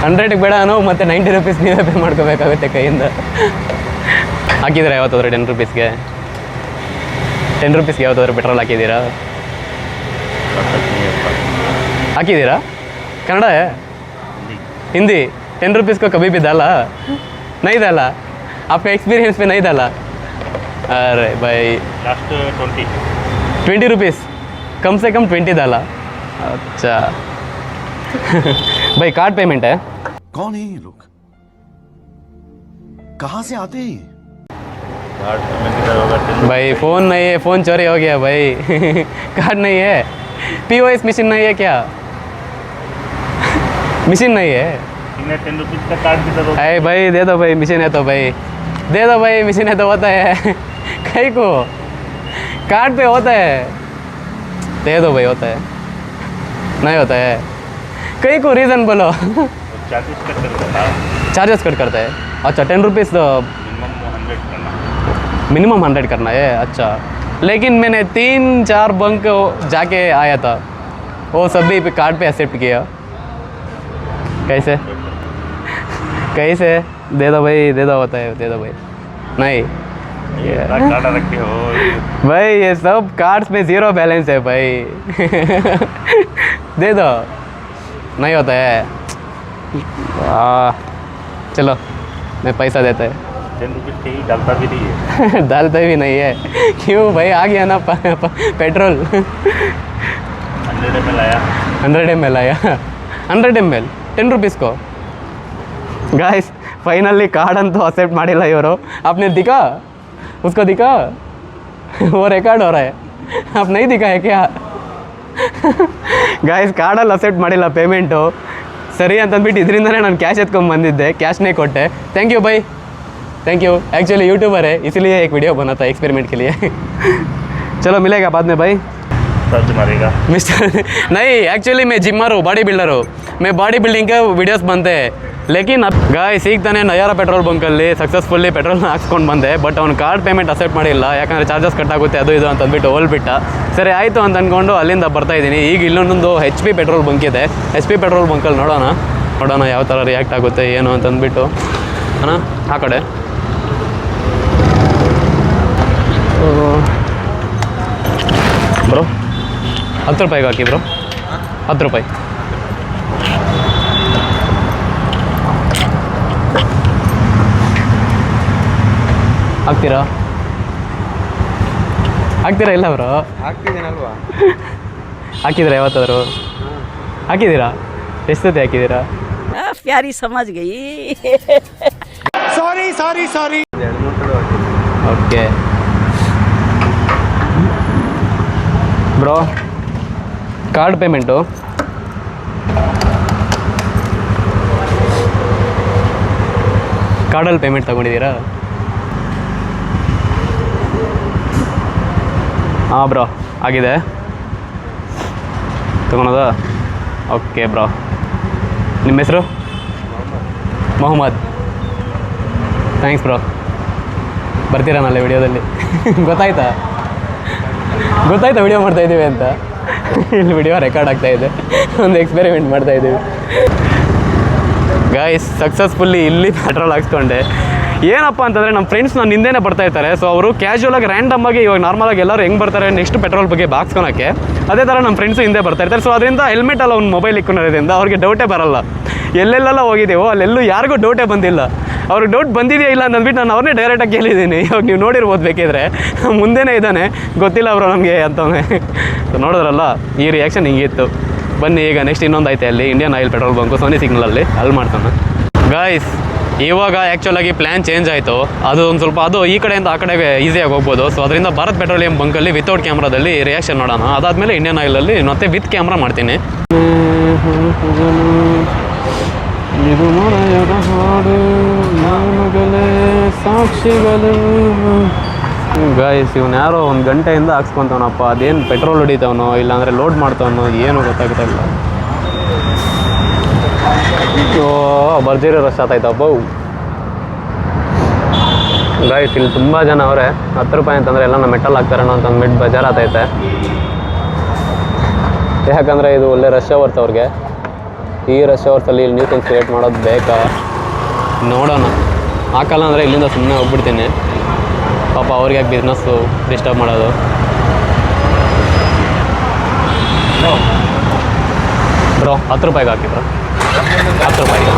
100ಗೆ ಬೇಡ ಅನ್ನೋ, ಮತ್ತೆ 90 ರುಪೀಸ್ ನೀವೇ ಪೇ ಮಾಡ್ಕೋಬೇಕಾಗುತ್ತೆ ಕೈಯಿಂದ. ಹಾಕಿದ್ದೀರಾ ಯಾವತ್ತಾದ್ರೂ 10 ರುಪೀಸ್ಗೆ? 10 ರುಪೀಸ್ಗೆ ಯಾವತ್ತಾದ್ರೂ ಪೆಟ್ರೋಲ್ ಹಾಕಿದ್ದೀರಾ? ಹಾಕಿದ್ದೀರಾ? ಕನ್ನಡ हिंदी? 10 रुपीज़ को कभी भी डाला? नहीं डाला? आपका एक्सपीरियंस पे नहीं डाला? अरे भाई लास्ट 20 रुपीज़, कम से कम 20 डाला. अच्छा भाई कार्ड पेमेंट है. कौन है ये लोग, कहाँ से आते हैं? भाई फ़ोन नहीं है, फ़ोन चोरी हो गया भाई. कार्ड नहीं है, POS मशीन नहीं है क्या? मशीन नहीं है? 10 रुपीज़ का कार्ड भी दो. अरे भाई दे दो भाई, मशीन है तो भाई दे दो भाई, मशीन है तो होता है. कहीं को कार्ड पे होता है, दे दो भाई, होता है. नहीं होता है, कहीं को रीज़न बोलो. चार्जेस कट करता है. चार्जेस कट करता है. अच्छा 10 रुपीज़ तो मिनिमम 100 करना है. अच्छा, लेकिन मैंने 3-4 बंक जाके आया था, वो सभी पे कार्ड पे एक्सेप्ट किया. कैसे कैसे? दे दो भाई, दे दो, होता है, दे दो भाई. नहीं कार्ड रखे हो भाई, ये सब कार्ड्स में 0 बैलेंस है भाई. दे दो. नहीं होता है. चलो मैं पैसा देता है. 10 रुपीज़ के ही डालता भी नहीं है. डालता भी नहीं है. क्यों भाई, आ गया ना पेट्रोल. 100 ml आया. 100 ml आया. 100 ml 10 रुपीज़ को. गाइस फाइनली कार्ड अंतु एक्सेप्ट ಮಾಡಿಲ್ಲ ಇವರು. आपने दिखा उसको, दिखा वो रिकॉर्ड हो रहा है. आप नहीं दिखा है क्या? गाइस ಕಾರ್ಡಲ್ಲಿ ಅಕ್ಸೆಪ್ಟ್ ಮಾಡಿಲ್ಲ ಪೇಮೆಂಟು. ಸರಿ ಅಂತಂದ್ಬಿಟ್ಟು ಇದರಿಂದನೇ ನಾನು ಕ್ಯಾಶ್ ಎತ್ಕೊಂಡು ಬಂದಿದ್ದೆ, ಕ್ಯಾಶ್ನೇ ಕೊಟ್ಟೆ. थैंक यू भाई, थैंक यू. एक्चुअली यूट्यूबर है, इसीलिए एक वीडियो बना था एक्सपेरिमेंट के लिए. चलो मिलेगा बाद में भाई. सर्च मारेगा मिस्टर नहीं, एक्चुअली मैं जिमर हूँ, बॉडी बिल्डर हूँ. मैं बॉडी बिल्डिंग के वीडियोस बनते हैं. लेकिन अब गाइस ಈಗ ತಾನೇ ನಯಾರ ಪೆಟ್ರೋಲ್ ಬಂಕಲ್ಲಿ ಸಕ್ಸಸ್ಫುಲ್ಲಿ ಪೆಟ್ರೋಲ್ನ ಹಾಕ್ಸ್ಕೊಂಡು ಬಂದೆ. ಬಟ್ ಅವ್ನು ಕಾರ್ಡ್ ಪೇಮೆಂಟ್ ಅಕ್ಸೆಪ್ಟ್ ಮಾಡಿಲ್ಲ, ಯಾಕಂದರೆ ಚಾರ್ಜಸ್ ಕಟ್ ಆಗುತ್ತೆ ಅದು ಇದು ಅಂತ ಅಂದ್ಬಿಟ್ಟು ಹೋಲ್ಬಿಟ್ಟ. ಸರಿ ಆಯಿತು ಅಂತ ಅಂದ್ಕೊಂಡು ಅಲ್ಲಿಂದ ಬರ್ತಾಯಿದ್ದೀನಿ. ಈಗ ಇಲ್ಲೊಂದೊಂದು HP ಪೆಟ್ರೋಲ್ ಬಂಕ್ ಇದೆ. HP ಪೆಟ್ರೋಲ್ ಬಂಕಲ್ಲಿ ನೋಡೋಣ ಯಾವ ಥರ ರಿಯಾಕ್ಟ್ ಆಗುತ್ತೆ ಏನು ಅಂತ ಅಂದ್ಬಿಟ್ಟು. ಅಣ್ಣ ಆ ಕಡೆ ಬ್ರೋ 10 ರೂಪಾಯಿಗೆ ಹಾಕಿ ಬ್ರೋ. 10 ರೂಪಾಯಿ. ಹಾಕ್ತೀರಾ? ಹಾಕ್ತೀರಾ ಇಲ್ಲ ಬ್ರೋ? ಹಾಕ್ತಿದ್ದೀನಲ್ವಾ? ಹಾಕಿದ್ದೀರಾ ಯಾವತ್ತಾದರೂ? ಹಾಕಿದ್ದೀರಾ? ಎಷ್ಟು ಸತಿ ಹಾಕಿದ್ದೀರಾ? प्यारी समझ गई. Sorry sorry sorry. Okay bro, card payment ಕಾರ್ಡಲ್ಲಿ ಪೇಮೆಂಟ್ ತೊಗೊಂಡಿದ್ದೀರಾ? ಹಾಂ ಬ್ರೋ ಆಗಿದೆ. ತೊಗೊಳೋದಾ? Okay bro. ನಿಮ್ಮ ಹೆಸರು? ಮೊಹಮ್ಮದ್. Thanks bro. ಬರ್ತೀರಾ ನಾಳೆ ವಿಡಿಯೋದಲ್ಲಿ? ಗೊತ್ತಾಯ್ತಾ ವಿಡಿಯೋ ಮಾಡ್ತಾಯಿದ್ದೀವಿ ಅಂತ? ಇಲ್ಲಿ ವಿಡಿಯೋ ರೆಕಾರ್ಡ್ ಆಗ್ತಾಯಿದೆ, ಒಂದು ಎಕ್ಸ್ಪೆರಿಮೆಂಟ್ ಮಾಡ್ತಾಯಿದ್ದೀವಿ. ಗಾಯ್ಸ್ ಸಕ್ಸಸ್ಫುಲ್ಲಿ ಇಲ್ಲಿ ಪೆಟ್ರೋಲ್ ಹಾಕ್ಸ್ಕೊಂಡೆ. ಏನಪ್ಪ ಅಂತಂದರೆ ನಮ್ಮ ಫ್ರೆಂಡ್ಸ್ ನನ್ನ ಹಿಂದೆನೇ ಬರ್ತಾಯಿರ್ತಾರೆ. ಸೊ ಅವರು ಕ್ಯಾಶುವಲಾಗಿ ರ್ಯಾಂಡಮಾಗಿ ಇವಾಗ ನಾರ್ಮಲಾಗಿ ಎಲ್ಲರೂ ಹೆಂಗೆ ಬರ್ತಾರೆ ನೆಕ್ಸ್ಟ್ ಪೆಟ್ರೋಲ್ ಬಗ್ಗೆ ಹಾಕ್ಸ್ಕೊಳಕ್ಕೆ, ಅದೇ ಥರ ನಮ್ಮ ಫ್ರೆಂಡ್ಸು ಹಿಂದೆ ಬರ್ತಾಯಿರ್ತಾರೆ. ಸೊ ಅದರಿಂದ ಹೆಲ್ಮೆಟಲ್ಲಿ ಅವ್ನು ಮೊಬೈಲ್ ಇಟ್ಕೊಂಡಿರೋದ್ರಿಂದ ಅವ್ರಿಗೆ ಡೌಟೇ ಬರೋಲ್ಲ. ಎಲ್ಲೆಲ್ಲೆಲ್ಲ ಹೋಗಿದ್ದೀವೋ ಅಲ್ಲೆಲ್ಲೂ ಯಾರಿಗೂ ಡೌಟೇ ಬಂದಿಲ್ಲ. ಅವ್ರಿಗೆ ಡೌಟ್ ಬಂದಿದೆಯಾ ಇಲ್ಲ ಅಂತಂದ್ಬಿಟ್ಟು ನಾನು ಅವ್ರನ್ನೇ ಡೈರೆಕ್ಟಾಗಿ ಕೇಳಿದ್ದೀನಿ. ಇವಾಗ ನೀವು ನೋಡಿರ್ಬೋದು ಬೇಕಿದ್ರೆ, ಮುಂದೆನೇ ಇದ್ದಾನೆ, ಗೊತ್ತಿಲ್ಲ ಅವರು ನಮಗೆ ಅಂತವೇ. ನೋಡಿದ್ರಲ್ಲ ಈ ರಿಯಾಕ್ಷನ್ ಹಿಂಗಿತ್ತು. ಬನ್ನಿ ಈಗ ನೆಕ್ಸ್ಟ್ ಇನ್ನೊಂದು ಐತೆ ಅಲ್ಲಿ Indian Oil petrol bunk Sony ಸಿಗ್ನಲಲ್ಲಿ, ಅಲ್ಲಿ ಮಾಡ್ತಾನೆ. ಗಾಯ್ಸ್ ಇವಾಗ ಆ್ಯಕ್ಚುಲಾಗಿ ಪ್ಲ್ಯಾನ್ ಚೇಂಜ್ ಆಯಿತು. ಅದು ಒಂದು ಸ್ವಲ್ಪ ಅದು ಈ ಕಡೆಯಿಂದ ಆ ಕಡೆಗೆ ಈಸಿಯಾಗಿ ಹೋಗ್ಬೋದು. ಸೊ ಅದರಿಂದ ಭಾರತ್ ಪೆಟ್ರೋಲಿಯಂ ಬಂಕಲ್ಲಿ ವಿತೌಟ್ ಕ್ಯಾಮ್ರಾದಲ್ಲಿ ರಿಯಾಕ್ಷನ್ ನೋಡೋಣ. ಅದಾದಮೇಲೆ ಇಂಡಿಯನ್ ಆಯಿಲಲ್ಲಿ ಮತ್ತೆ ವಿತ್ ಕ್ಯಾಮ್ರಾ ಮಾಡ್ತೀನಿ. ಇದು ಹಾಡು ಸಾಕ್ಷಿಗಳು ಗಾಯ್ಸ್ ಇವನು ಯಾರೋ 1 ಗಂಟೆಯಿಂದ ಹಾಕ್ಸ್ಕೊತವನಪ್ಪ. ಅದೇನು ಪೆಟ್ರೋಲ್ ಹೊಡಿತವನೋ ಇಲ್ಲಾಂದರೆ ಲೋಡ್ ಮಾಡ್ತವನೋ ಏನೂ ಗೊತ್ತಾಗ್ತಾ ಇಲ್ಲ. ಭರ್ಜರಿ ರಶ್ ಆಗ್ತಾಯ್ತಪ್ಪ. ಗಾಯ್ಸ್ ಇಲ್ಲಿ ತುಂಬ ಜನ ಅವರೇ. 10 ರೂಪಾಯಿ ಅಂತಂದರೆ ಎಲ್ಲ ಮೆಟಲ್ ಹಾಕ್ತಾರೇನೋ ಅಂತ ಅಂದ್ಬಿಟ್ಟು ಬೇಜಾರಾಗ್ತೈತೆ. ಯಾಕಂದರೆ ಇದು ಒಳ್ಳೆ ರಶ್ ಅವರ್ಸ್ ಅವ್ರಿಗೆ. ಈ ರಶ್ ಅವರ್ಸಲ್ಲಿ ಇಲ್ಲಿ ನ್ಯೂಸೆನ್ಸ್ ಕ್ರಿಯೇಟ್ ಮಾಡೋದು ಬೇಕಾ? ನೋಡೋಣ. ಹಾಕಲ್ಲ ಅಂದರೆ ಇಲ್ಲಿಂದ ಸುಮ್ಮನೆ ಹೋಗ್ಬಿಡ್ತೀನಿ. ಪಾಪ ಅವ್ರಿಗೆ ಯಾಕೆ ಬಿಸ್ನೆಸ್ಸು ಡಿಸ್ಟರ್ಬ್ ಮಾಡೋದು. ಬ್ರೋ 10 ರೂಪಾಯಿಗೆ ಹಾಕಿ ಬ್ರೋ. 10 ರೂಪಾಯಿಗೆ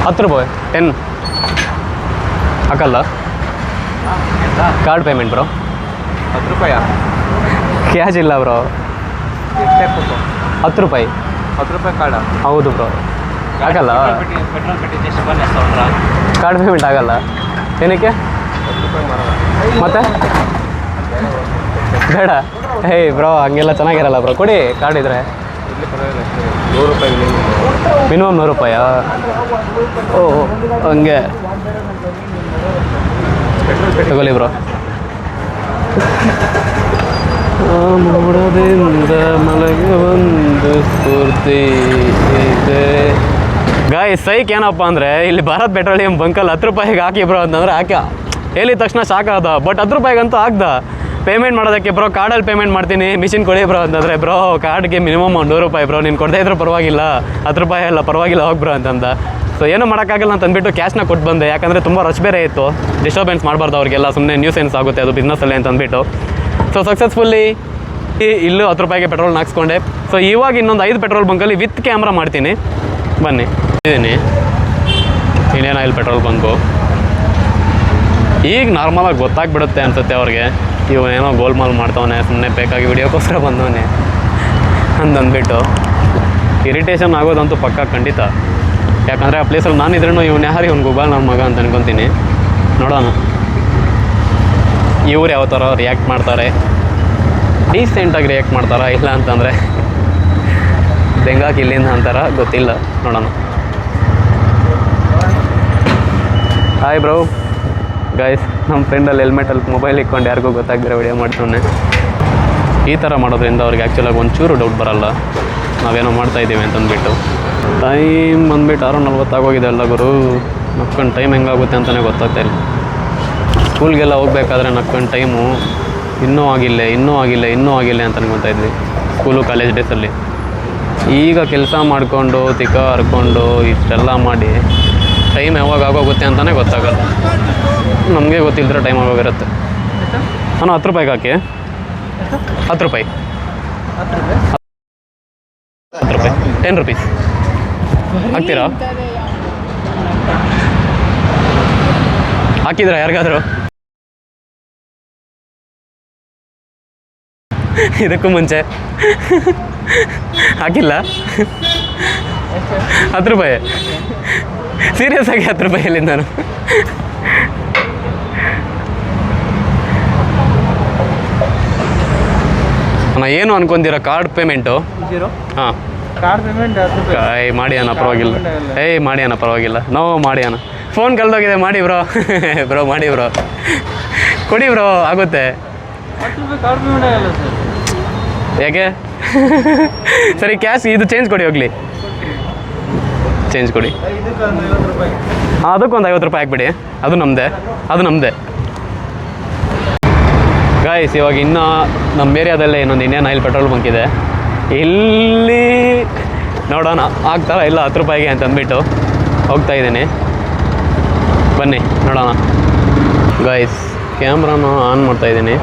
10 ರೂಪಾಯಿ 10 ಹಾಕಲ್ಲ. Card payment bro. 10 ರೂಪಾಯಾ? ಕ್ಯಾಶ್ ಇಲ್ಲ ಬ್ರೋ. 10 ರೂಪಾಯಿ. 10 ರೂಪಾಯಿ ಕಾರ್ಡ? ಹೌದು ಬ್ರೋ. ಆಗಲ್ಲ. ಕಾರ್ಡ್ ಪೇಮೆಂಟ್ ಆಗಲ್ಲ. ಏನಕ್ಕೆ? 10 ರೂಪಾಯಿ ಮಾಡಲ್ಲ. ಮತ್ತೆ ಬೇಡ. ಹೇಯ್ ಬ್ರೋ ಹಂಗೆಲ್ಲ ಚೆನ್ನಾಗಿರಲ್ಲ ಬ್ರೋ. ಕೊಡಿ ಕಾರ್ಡ್ ಇದ್ರೆ. ಇಲ್ಲಿ ಪರವಾಗಿಲ್ಲ ಅಷ್ಟೇ. 100 ರೂಪಾಯಿ ಮಿನಿಮಮ್ 100 ರೂಪಾಯಾ? ಓಹ್ ಹಂಗೆ ತಗೊಳ್ಳಿ ಬ್ರೋ. ಮೋಡದಿಂದ ಮಲಗೆ ಒಂದು ಸ್ಫೂರ್ತಿ ಇದೆ. ಗಾಯ್ಸ್ ಸೈಕ್ ಏನಪ್ಪ ಅಂದರೆ ಇಲ್ಲಿ ಭಾರತ್ ಪೆಟ್ರೋಲಿಯಂ ಬಂಕಲ್ಲಿ 10 ರೂಪಾಯಿಗೆ ಹಾಕಿ ಬ್ರೋ ಅಂತಂದರೆ ಹೇಳಿದ ತಕ್ಷಣ ಶಾಕ್ ಆದ. ಬಟ್ 10 ರೂಪಾಯಿಗಂತೂ ಆಗ್ದ. ಪೇಮೆಂಟ್ ಮಾಡೋದಕ್ಕೆ ಬ್ರೋ ಕಾರ್ಡಲ್ಲಿ ಪೇಮೆಂಟ್ ಮಾಡ್ತೀನಿ ಮಿಷಿನ್ ಕೊಡಿ ಬ್ರೋ ಅಂತಂದರೆ ಬ್ರೋ ಕಾರ್ಡ್ಗೆ ಮಿನಿಮಮ್ 100 ರೂಪಾಯಿ ಬ್ರೋ. ನೀನು ಕೊಡದೇ ಇದ್ರೂ ಪರವಾಗಿಲ್ಲ, 10 ರೂಪಾಯಿ ಅಲ್ಲ ಪರವಾಗಿಲ್ಲ ಹೋಗಿ ಬ್ರೋ ಅಂತಂದ. ಸೊ ಏನೂ ಮಾಡೋಕ್ಕಾಗಲ್ಲ ಅಂತ ಅಂದ್ಬಿಟ್ಟು ಕ್ಯಾಶ್ನ ಕೊಟ್ಟು ಬಂದೆ. ಯಾಕಂದರೆ ತುಂಬ ರಶ್ ಬೇರೆ ಇತ್ತು. ಡಿಸ್ಟರ್ಬೆನ್ಸ್ ಮಾಡಬಾರ್ದು ಅವ್ರಿಗೆಲ್ಲ, ಸುಮ್ಮನೆ ನ್ಯೂಸೆನ್ಸ್ ಆಗುತ್ತೆ ಅದು ಬಿಸ್ನೆಸ್ಸಲ್ಲಿ ಅಂತ ಅಂದ್ಬಿಟ್ಟು. ಸೊ ಸಕ್ಸಸ್ಫುಲ್ಲಿ ಇಲ್ಲೂ 10 ರೂಪಾಯಿಗೆ ಪೆಟ್ರೋಲ್ನ ಹಾಕ್ಸ್ಕೊಂಡೆ. ಸೊ ಇವಾಗ ಇನ್ನೊಂದು 5 ಪೆಟ್ರೋಲ್ ಬಂಕಲ್ಲಿ ವಿತ್ ಕ್ಯಾಮ್ರಾ ಮಾಡ್ತೀನಿ. ಬನ್ನಿ ಇದ್ದೀನಿ ಇಂಡಿಯನ್ ಆಯಿಲ್ ಪೆಟ್ರೋಲ್ ಬಂಕು. ಈಗ ನಾರ್ಮಲಾಗಿ ಗೊತ್ತಾಗ್ಬಿಡುತ್ತೆ ಅನ್ಸುತ್ತೆ ಅವ್ರಿಗೆ, ಇವನೇನೋ ಗೋಲ್ಮಾಲ್ ಮಾಡ್ತವನೆ, ಸುಮ್ಮನೆ ಬೇಕಾಗಿ ವಿಡಿಯೋಕ್ಕೋಸ್ಕರ ಬಂದವನೆ ಅಂತಂದ್ಬಿಟ್ಟು. ಇರಿಟೇಷನ್ ಆಗೋದಂತೂ ಪಕ್ಕ ಖಂಡಿತ. ಯಾಕಂದರೆ ಆ ಪ್ಲೇಸಲ್ಲಿ ನಾನಿದ್ರೂ ಇವನು ಯಾರು ಗೂಗಲ್ ನನ್ನ ಮಗ ಅಂತ ಅನ್ಕೊತೀನಿ. ನೋಡೋಣ ಇವ್ರು ಯಾವ ಥರ ರಿಯಾಕ್ಟ್ ಮಾಡ್ತಾರೆ, ಡೀಸೆಂಟಾಗಿ ರಿಯಾಕ್ಟ್ ಮಾಡ್ತಾರಾ ಇಲ್ಲ ಅಂತಂದರೆ ಬೆಂಗಾಕಿ ಇಲ್ಲಿಂದ ಅಂತಾರ ಗೊತ್ತಿಲ್ಲ. ನೋಡೋಣ. Hi bro. ಗೈಸ್ ನಮ್ಮ ಫ್ರೆಂಡಲ್ಲಿ ಹೆಲ್ಮೆಟಲ್ಲಿ ಮೊಬೈಲ್ ಇಟ್ಕೊಂಡು ಯಾರಿಗೂ ಗೊತ್ತಾಗ್ದಿರೋ ವಿಡಿಯೋ ಮಾಡ್ತಾನೆ. ಈ ಥರ ಮಾಡೋದ್ರಿಂದ ಅವ್ರಿಗೆ ಆ್ಯಕ್ಚುಲಾಗಿ ಒಂಚೂರು ಡೌಟ್ ಬರಲ್ಲ ನಾವೇನೋ ಮಾಡ್ತಾಯಿದ್ದೀವಿ ಅಂತಂದ್ಬಿಟ್ಟು. ಟೈಮ್ ಬಂದುಬಿಟ್ಟು 6:40 ಆಗೋಗಿದೆ ಎಲ್ಲ ಗುರು. ನಕ್ಕೊಂಡು ಟೈಮ್ ಹೆಂಗಾಗುತ್ತೆ ಅಂತಲೇ ಗೊತ್ತಾಗ್ತಾ ಇಲ್ಲ. ಸ್ಕೂಲ್ಗೆಲ್ಲ ಹೋಗ್ಬೇಕಾದ್ರೆ ನಕ್ಕೊಂಡು ಟೈಮು ಇನ್ನೂ ಆಗಿಲ್ಲ ಅಂತ ಅನ್ಕೊತಾ ಇದ್ವಿ ಸ್ಕೂಲು ಕಾಲೇಜ್ ಡೇಸಲ್ಲಿ. ಈಗ ಕೆಲಸ ಮಾಡಿಕೊಂಡು ತಿಕ್ಕ ಹರ್ಕೊಂಡು ಇಷ್ಟೆಲ್ಲ ಮಾಡಿ ಟೈಮ್ ಯಾವಾಗ ಆಗೋಗುತ್ತೆ ಅಂತಲೇ ಗೊತ್ತಾಗಲ್ಲ. ನಮಗೆ ಗೊತ್ತಿಲ್ಲದ್ರೆ ಟೈಮ್ ಆಗೋಗಿರುತ್ತೆ. ನಾನು 10 ರೂಪಾಯಿಗೆ ಹಾಕಿ. 10 ರೂಪಾಯಿ 10 ರೂಪಾಯಿ 10 ರುಪೀಸ್ ಹಾಕ್ತೀರಾ? ಹಾಕಿದ್ರಾ ಯಾರಿಗಾದರೂ? ಇದಕ್ಕೂ ಮುಂಚೆ ಹಾಕಿಲ್ಲ. 10 ರೂಪಾಯಿ ಸೀರಿಯಸ್ ಆಗಿ 10 ರೂಪಾಯಲ್ಲಿ ನಾನು ಏನು ಅನ್ಕೊಂತೀರಾ? Card payment? ಹಾಂ ಕಾರ್ಡ್ ಪೇಮೆಂಟ್ ಮಾಡಿ ಅಣ್ಣ ಪರವಾಗಿಲ್ಲ. ಮಾಡಿ ಅಣ್ಣ ಪರವಾಗಿಲ್ಲ. ನಾವು ಮಾಡಿ ಅಣ್ಣ. ಫೋನ್ ಕಲ್ದೋಗಿದೆ. ಮಾಡಿ ಬ್ರೋ. ಬ್ರೋ ಮಾಡಿ ಬ್ರೋ. ಕೊಡಿ ಬ್ರೋ ಆಗುತ್ತೆ. ಕಾರ್ಡ್ ಪೇಮೆಂಟ್ ಆಗಲ್ಲ ಸರ್. ಯಾಕೆ? ಸರಿ ಕ್ಯಾಶ್ ಇದು ಚೇಂಜ್ ಕೊಡಿ ಹೋಗಲಿ. ಚೇಂಜ್ ಕೊಡಿ. ಹಾಂ ಅದಕ್ಕೊಂದು 50 ರೂಪಾಯಿ ಹಾಕ್ಬಿಡಿ. ಅದು ನಮ್ಮದೇ. ಗಾಯ್ಸ್ ಇವಾಗ ಇನ್ನೂ ನಮ್ಮ ಏರಿಯಾದಲ್ಲೇ ಇನ್ನೊಂದು ಇಂಡಿಯನ್ ಆಯಿಲ್ ಪೆಟ್ರೋಲ್ ಬಂಕ್ ಇದೆ. ಇಲ್ಲಿ ನೋಡೋಣ ಆಗ್ತಾರ ಇಲ್ಲ 10 ರೂಪಾಯಿಗೆ ಅಂತಂದ್ಬಿಟ್ಟು ಹೋಗ್ತಾಯಿದ್ದೀನಿ. ಬನ್ನಿ ನೋಡೋಣ. ಗಾಯ್ಸ್ ಕ್ಯಾಮ್ರಾನ ಆನ್ ಮಾಡ್ತಾಯಿದ್ದೀನಿ.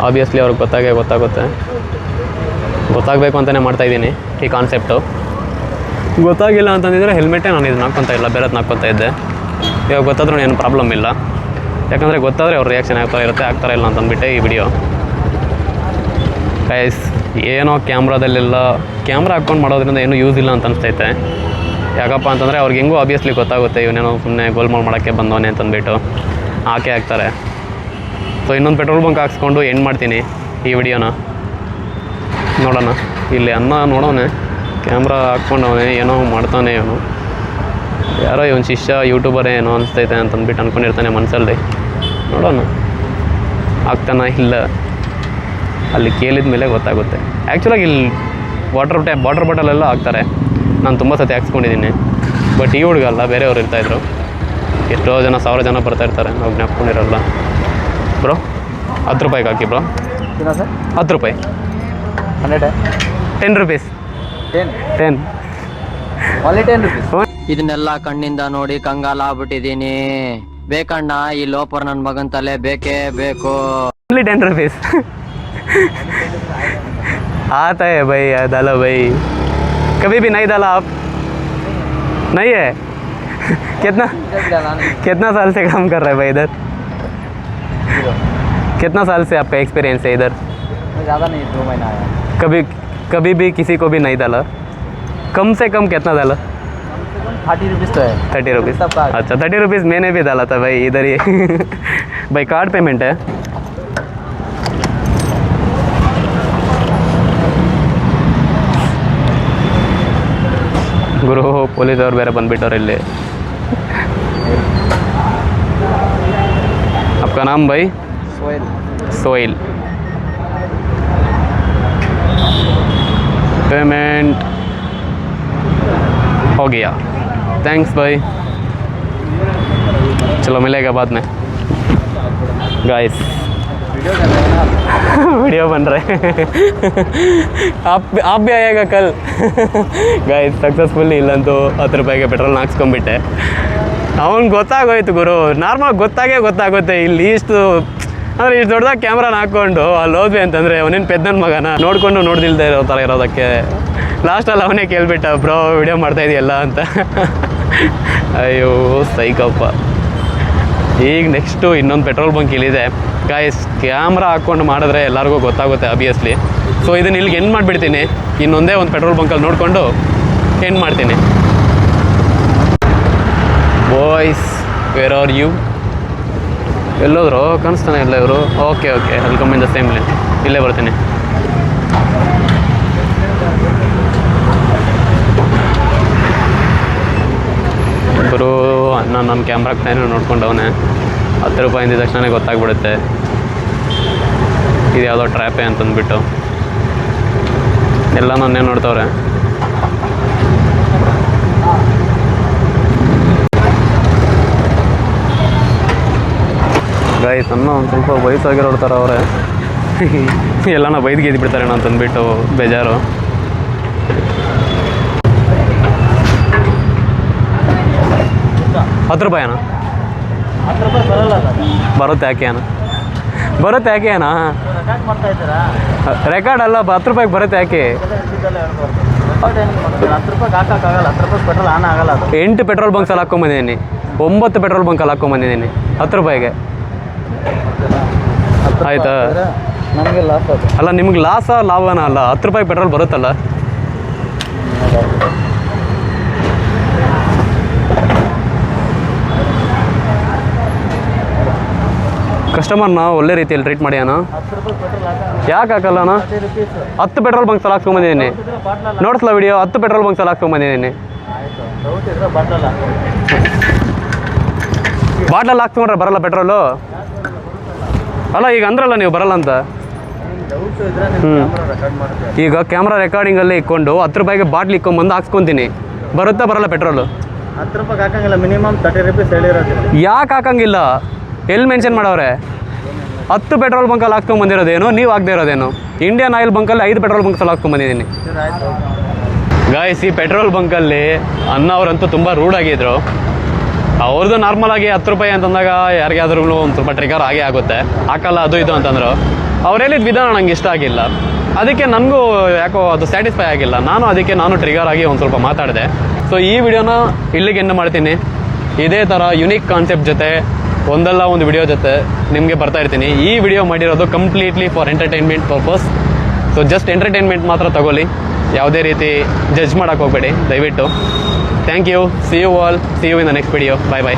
ಆಬ್ವಿಯಸ್ಲಿ ಅವ್ರಿಗೆ ಗೊತ್ತಾಗುತ್ತೆ. ಗೊತ್ತಾಗಬೇಕು ಅಂತಲೇ ಮಾಡ್ತಾಯಿದ್ದೀನಿ ಈ ಕಾನ್ಸೆಪ್ಟು. ಗೊತ್ತಾಗಿಲ್ಲ ಅಂತಂದಿದ್ರೆ ಹೆಲ್ಮೆಟೇ ನಾನು ಇದನ್ನ ಹಾಕ್ಕೊತಾ ಇಲ್ಲ, ಬೇರೆದು ಹಾಕ್ಕೊತಾ ಇದ್ದೆ. ಇವಾಗ ಗೊತ್ತಾದ್ರೂ ಏನು ಪ್ರಾಬ್ಲಮ್ ಇಲ್ಲ. ಯಾಕಂದರೆ ಗೊತ್ತಾದರೆ ಅವ್ರ ರಿಯಾಕ್ಷನ್ ಆಗ್ತಾರ ಇಲ್ಲ ಅಂತಂದ್ಬಿಟ್ಟೆ ಈ ವಿಡಿಯೋ. ಗೈಸ್ ಏನೋ ಕ್ಯಾಮ್ರಾದಲ್ಲೆಲ್ಲ ಕ್ಯಾಮ್ರಾ ಹಾಕ್ಕೊಂಡು ಮಾಡೋದ್ರಿಂದ ಏನೂ ಯೂಸ್ ಇಲ್ಲ ಅಂತ ಅನಿಸ್ತೈತೆ. ಯಾಕಪ್ಪ ಅಂತಂದರೆ ಅವ್ರಿಗೆ ಹೆಂಗೂ ಆಬ್ವಿಯಸ್ಲಿ ಗೊತ್ತಾಗುತ್ತೆ ಇವನೇನೋ ಸುಮ್ಮನೆ ಗೋಲ್ಮಾಲ್ ಮಾಡೋಕ್ಕೆ ಬಂದವನೇ ಅಂತಂದ್ಬಿಟ್ಟು ಹಾಕ್ತಾರೆ. ಸೊ ಇನ್ನೊಂದು ಪೆಟ್ರೋಲ್ ಬಂಕ್ ಹಾಕ್ಸ್ಕೊಂಡು ಎಂಡ್ ಮಾಡ್ತೀನಿ ಈ ವಿಡಿಯೋನ. ನೋಡೋಣ. ಇಲ್ಲಿ ನೋಡೋನೆ ಕ್ಯಾಮ್ರಾ ಹಾಕ್ಕೊಂಡವನೇ ಏನೋ ಮಾಡ್ತಾನೆ. ಯಾರೋ ಇವನು ಶಿಷ್ಯ ಯೂಟ್ಯೂಬರ್ ಏನೋ ಅನಿಸ್ತೈತೆ ಅಂತಂದ್ಬಿಟ್ಟು ಅಂದ್ಕೊಂಡಿರ್ತಾನೆ ಮನಸ್ಸಲ್ಲಿ. ನೋಡೋಣ ಆಗ್ತಾನ ಇಲ್ಲ, ಅಲ್ಲಿ ಕೇಳಿದ ಮೇಲೆ ಗೊತ್ತಾಗುತ್ತೆ. ಆ್ಯಕ್ಚುಲಾಗಿ ಇಲ್ಲಿ ವಾಟರ್ ಬಾಟಲೆಲ್ಲ ಹಾಕ್ತಾರೆ, ನಾನು ತುಂಬ ಸತಿ ಹಾಕ್ಸ್ಕೊಂಡಿದ್ದೀನಿ. ಬಟ್ ಈ ಹುಡುಗ ಅಲ್ಲ, ಬೇರೆಯವ್ರು ಇರ್ತಾಯಿದ್ರು. ಎಷ್ಟೋ ಜನ 1000 ಜನ ಬರ್ತಾಯಿರ್ತಾರೆ, ನಾವು ಜ್ಞಾಪಕೊಂಡಿರಲ್ಲ. ಬ್ರೋ 10 ರೂಪಾಯಿಗೆ ಹಾಕಿ ಬ್ರೋ. 10 ರೂಪಾಯಿ 10 ರುಪೀಸ್ 10 ಇದನ್ನೆಲ್ಲ ಕಣ್ಣಿಂದ ನೋಡಿ ಕಂಗಾಲ ಆಗ್ಬಿಟ್ಟಿದೀನಿ. ಬೇಕಣ್ಣ ಈ ಲೋಪರ್ ನನ್ ಮಗನ್ ತಲೆ ಬೇಕೇ ಬೇಕು. ओनली 10 रुपीज़ आता है भाई, डालो भाई. कभी भी नहीं डाला आप? नहीं है. कितना साल से काम कर रहे हैं भाई इधर? कितना साल से आपका एक्सपीरियंस है इधर? ज़्यादा नहीं, 2 महीना आया. कभी भी किसी को भी नहीं डाला? कम से कम कितना डाला? 30 रुपीज़ तो है. 30 रुपीज़. अच्छा 30 रुपीज़ मैंने भी डाला था भाई इधर ही. भाई कार्ड पेमेंट है. ಗುರು ಪೊಲೀಸ್ ಅವ್ರು ಬೇರೆ ಬಂದ್ಬಿಟ್ಟವ್ರು ಇಲ್ಲಿ. आपका नाम भाई? सोहेल. पेमेंट हो गया, थैंक्स भाई. चलो मिलेगा बाद में. गाइस वीडियो बन रहे हैं. आप भी आएगा कल. गाइस सक्सेसफुली ಇಲ್ಲಂತೂ 10 ರೂಪಾಯಿಗೆ ಪೆಟ್ರೋಲ್ನ ಹಾಕ್ಸ್ಕೊಂಡ್ಬಿಟ್ಟೆ. ಅವ್ನು ಗೊತ್ತಾಗೋಯ್ತು ಗುರು, ನಾರ್ಮಲ್ ಗೊತ್ತಾಗುತ್ತೆ ಇಲ್ಲಿ ಇಷ್ಟು ಅಂದರೆ ಇಷ್ಟು ದೊಡ್ಡದಾಗಿ ಕ್ಯಾಮ್ರಾನ ಹಾಕ್ಕೊಂಡು ಅಲ್ಲಿ ಹೋದ್ವಿ ಅಂತಂದರೆ ಅವನೇನು ಪೆದ್ದನ ಮಗನ ನೋಡ್ದಿಲ್ದೇ ಇರೋ ಥರ ಇರೋದಕ್ಕೆ ಲಾಸ್ಟಲ್ಲಿ ಅವನೇ ಕೇಳ್ಬಿಟ್ಟ, ಬ್ರೋ ವಿಡಿಯೋ ಮಾಡ್ತಾಯಿದೆಯಲ್ಲ ಅಂತ. ಅಯ್ಯೋ ಸೈಕಪ್ಪ. ಈಗ ನೆಕ್ಸ್ಟು ಇನ್ನೊಂದು ಪೆಟ್ರೋಲ್ ಬಂಕ್ ಇಲ್ಲಿದೆ ಗಾಯ್ಸ್. ಕ್ಯಾಮ್ರಾ ಹಾಕ್ಕೊಂಡು ಮಾಡಿದ್ರೆ ಎಲ್ಲರಿಗೂ ಗೊತ್ತಾಗುತ್ತೆ ಆಬ್ವಿಯಸ್ಲಿ. ಸೊ ಇದನ್ನ ಇಲ್ಲಿಗೆ ಎಂಡ್ ಮಾಡಿಬಿಡ್ತೀನಿ. ಇನ್ನೊಂದೇ ಒಂದು ಪೆಟ್ರೋಲ್ ಬಂಕಲ್ಲಿ ನೋಡಿಕೊಂಡು ಎಂಡ್ ಮಾಡ್ತೀನಿ. Boys where are you? ಎಲ್ಲೋದ್ರು ಕಾಣಿಸ್ತಾನೆ ಇಲ್ಲ ಇವರು. Okay welcome in the same line. ಇಲ್ಲೇ ಬರ್ತೀನಿ. ಒಬ್ಬರು ಅಣ್ಣ ನನ್ನ ಕ್ಯಾಮ್ರಾ ಕಡೆನೂ ನೋಡ್ಕೊಂಡವನೇ. 10 ರೂಪಾಯಿ ಅಂದಿದ ತಕ್ಷಣ ಗೊತ್ತಾಗ್ಬಿಡುತ್ತೆ ಇದು ಯಾವುದೋ ಟ್ರ್ಯಾಪೇ ಅಂತಂದ್ಬಿಟ್ಟು. ಎಲ್ಲ ನನ್ನೇ ನೋಡ್ತವ್ರೆ. ಗೈಸ್ ಅನ್ನ ಒಂದು ಸ್ವಲ್ಪ ವಯಸ್ಸಾಗಿರೋರು ಥರ ಅವರೇ. ಎಲ್ಲನ ಬೈದ್ಗೆದ್ದು ಬಿಡ್ತಾರೆ ಅಂತಂದ್ಬಿಟ್ಟು ಬೇಜಾರು. ₹10 ಅಣ್ಣ? 10 ರೂಪಾಯಿ ಬರಲ್ಲ. ಬರುತ್ತೆ ಯಾಕೆ ಅಣ್ಣ? ರೆಕಾರ್ಡ್ ಅಲ್ಲ, 10 ರೂಪಾಯಿಗೆ ಬರುತ್ತೆ ಯಾಕೆ? 10 ರೂಪಾಯಿಗೆ ಹಾಕೋಕ್ಕಾಗಲ್ಲ. 10 ರೂಪಾಯಿ ಪೆಟ್ರೋಲ್ ಆನ್ ಆಗಲ್ಲ. 8 ಪೆಟ್ರೋಲ್ ಬಂಕ್ಸಲ್ಲಿ ಹಾಕ್ಕೊಂಬಂದಿದ್ದೀನಿ, 9 ಪೆಟ್ರೋಲ್ ಬಂಕಲ್ಲಿ ಹಾಕ್ಕೊಂಬಂದಿದ್ದೀನಿ 10 ರೂಪಾಯಿಗೆ. ಆಯಿತಾ? ನಮಗೆ ಲಾಸ್ ಅದು. ಅಲ್ಲ ನಿಮ್ಗೆ ಲಾಭನ ಅಲ್ಲ, 10 ರೂಪಾಯಿಗೆ ಪೆಟ್ರೋಲ್ ಬರುತ್ತಲ್ಲ. ಕಸ್ಟಮರ್ನ ಒಳ್ಳೆ ರೀತಿಯಲ್ಲಿ ಟ್ರೀಟ್ ಮಾಡಿ ಅಣ್ಣ. 10 ರೂಪಾಯಿ ಪೆಟ್ರೋಲ್ ಹಾಕಲ್ಲ. ಯಾಕೆ ಹಾಕಲ್ಲ ಅಣ್ಣ? 10 ಪೆಟ್ರೋಲ್ ಬಂಕ್ಸಲ್ಲಿ ಹಾಕ್ಸ್ಕೊಂಬಂದಿದ್ದೀನಿ. ನೋಡಿಸ್ಲಾ ವಿಡಿಯೋ? 10 ಪೆಟ್ರೋಲ್ ಬಂಕ್ಸಲ್ಲಿ ಹಾಕ್ಸ್ಕೊಂಬಂದಿದ್ದೀನಿ. ಬಾಟ್ಲಲ್ಲಿ ಹಾಕ್ಸ್ಕೊಂಡ್ರೆ ಬರಲ್ಲ ಪೆಟ್ರೋಲು? ಅಲ್ಲ ಈಗ ಅಂದ್ರಲ್ಲ ನೀವು ಬರಲ್ಲ ಅಂತ. ಈಗ ಕ್ಯಾಮ್ರಾ ರೆಕಾರ್ಡಿಂಗಲ್ಲಿ ಇಕ್ಕೊಂಡು 10 ರೂಪಾಯಿಗೆ ಬಾಟ್ಲಿ ಇಕ್ಕೊಂಬಂದು ಹಾಕ್ಸ್ಕೊತೀನಿ. ಬರುತ್ತಾ ಬರಲ್ಲ ಪೆಟ್ರೋಲು? 10 ರೂಪಾಯಿಗೆ ಹಾಕಂಗಿಲ್ಲ, ಮಿನಿಮಮ್ 30 ರೂಪೀಸ್ ಹೇಳಿರೋದು. ಯಾಕೆ ಹಾಕಂಗಿಲ್ಲ? ಎಲ್ಲಿ ಮೆನ್ಷನ್ ಮಾಡವ್ರೆ? 10 ಪೆಟ್ರೋಲ್ ಬಂಕಲ್ಲಿ ಹಾಕ್ಸ್ಕೊಂಬಂದಿರೋದೇನು, ನೀವು ಆಗದೆ ಇರೋದೇನು? ಇಂಡಿಯನ್ ಆಯಿಲ್ ಬಂಕಲ್ಲಿ 5 ಪೆಟ್ರೋಲ್ ಬಂಕ್ಸಲ್ಲಿ ಹಾಕ್ಸ್ಕೊಂಬಂದಿದ್ದೀನಿ. ಗಾಯ್ಸ್ ಈ ಪೆಟ್ರೋಲ್ ಬಂಕಲ್ಲಿ ಅಣ್ಣ ಅವರಂತೂ ತುಂಬ ರೂಢಾಗಿದ್ರು. ಅವ್ರದ್ದು ನಾರ್ಮಲಾಗಿ 10 ರೂಪಾಯಿ ಅಂತಂದಾಗ ಯಾರಿಗಾದ್ರೂ ಒಂದು ಸ್ವಲ್ಪ ಟ್ರಿಗರ್ ಆಗೇ ಆಗುತ್ತೆ. ಹಾಕಲ್ಲ ಅದು ಇದು ಅಂತಂದರು. ಅವ್ರು ಹೇಳಿದ ವಿಧಾನ ನಂಗೆ ಇಷ್ಟ ಆಗಿಲ್ಲ. ಅದಕ್ಕೆ ನನಗೂ ಯಾಕೋ ಅದು ಸ್ಯಾಟಿಸ್ಫೈ ಆಗಿಲ್ಲ. ನಾನು ಟ್ರಿಗರ್ ಆಗಿ ಒಂದು ಸ್ವಲ್ಪ ಮಾತಾಡಿದೆ. ಸೊ ಈ ವಿಡಿಯೋನ ಇಲ್ಲಿಗೆ ಎಂಡ್ ಮಾಡ್ತೀನಿ. ಇದೇ ಥರ ಯುನೀಕ್ ಕಾನ್ಸೆಪ್ಟ್ ಜೊತೆ ಒಂದಲ್ಲ ಒಂದು ವಿಡಿಯೋ ಜೊತೆ ನಿಮಗೆ ಬರ್ತಾ ಇರ್ತೀನಿ. ಈ ವಿಡಿಯೋ ಮಾಡಿರೋದು completely for entertainment purpose. So just entertainment ಮಾತ್ರ ತಗೊಳ್ಳಿ, ಯಾವುದೇ ರೀತಿ ಜಡ್ಜ್ ಮಾಡೋಕ್ಕೆ ಹೋಗಬೇಡಿ ದಯವಿಟ್ಟು. Thank you. See you all. See you in the next video. Bye.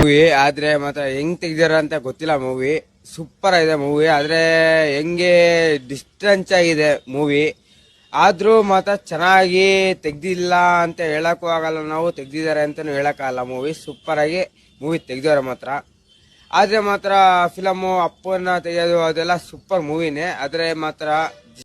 Movie ಆದ್ರೆ ಮಾತ್ರ ಹೆಂಗ್ ತೆಗ್ದಾರ ಅಂತ ಗೊತ್ತಿಲ್ಲ. ಮೂವಿ ಸೂಪರ್ ಆಗಿದೆ ಮೂವಿ. ಆದ್ರೆ ಹೆಂಗೆ ಡಿಸ್ಟೆನ್ಸ್ ಆಗಿದೆ ಮೂವಿ. ಆದ್ರೂ ಮಾತ್ರ ಚೆನ್ನಾಗಿ ತೆಗ್ದಿಲ್ಲ ಅಂತ ಹೇಳಕ್ಕೂ ಆಗಲ್ಲ, ನಾವು ತೆಗ್ದಿದ್ದಾರೆ ಅಂತಾನು ಹೇಳಕ್ಕಾಗಲ್ಲ. ಮೂವಿ ಸೂಪರ್ ಆಗಿ ಮೂವಿ ತೆಗ್ದಿದ್ದಾರೆ ಮಾತ್ರ. ಆದ್ರೆ ಮಾತ್ರ ಫಿಲಮು ಅಪ್ಪನ ತೆಗೆಯೋದು ಅದೆಲ್ಲ ಸೂಪರ್ ಮೂವಿನೇ. ಆದ್ರೆ ಮಾತ್ರ